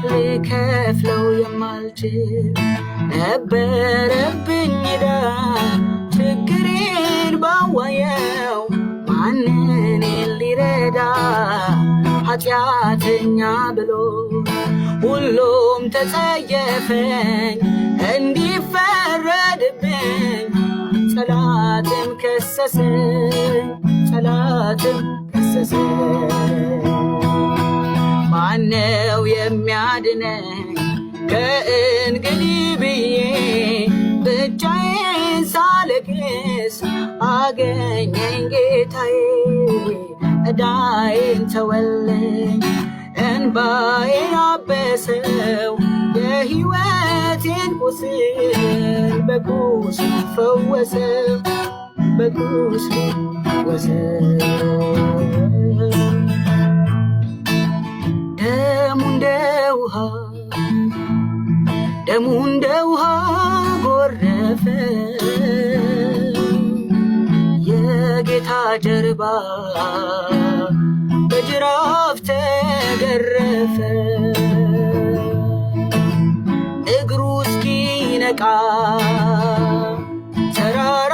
ልከፍለው የማልችል ነበረብኝ ዕዳ ችግሬን ባዋየው ማንን ሊረዳ ኃጢአተኛ ብሎ ሁሉም ተጸየፈኝ እንዲፈረድብኝ ጠላትም ከሰሰኝ ማነው የሚያድነኝ ከእንግዲህ ብዬ ብቻዬን ሳለቅስ አገኘኝ ጌታዬ ዕዳዬን ተወልኝ እንባዬን አበሰው የሕይወቴን ቁስል በቁስሉ ፈወሰው ደሙ እንደ ውሃ ጎረፈ የጌታ ጀርባ በጅራፍ ተገረፈ እግሩ እስኪነቃ ተራራ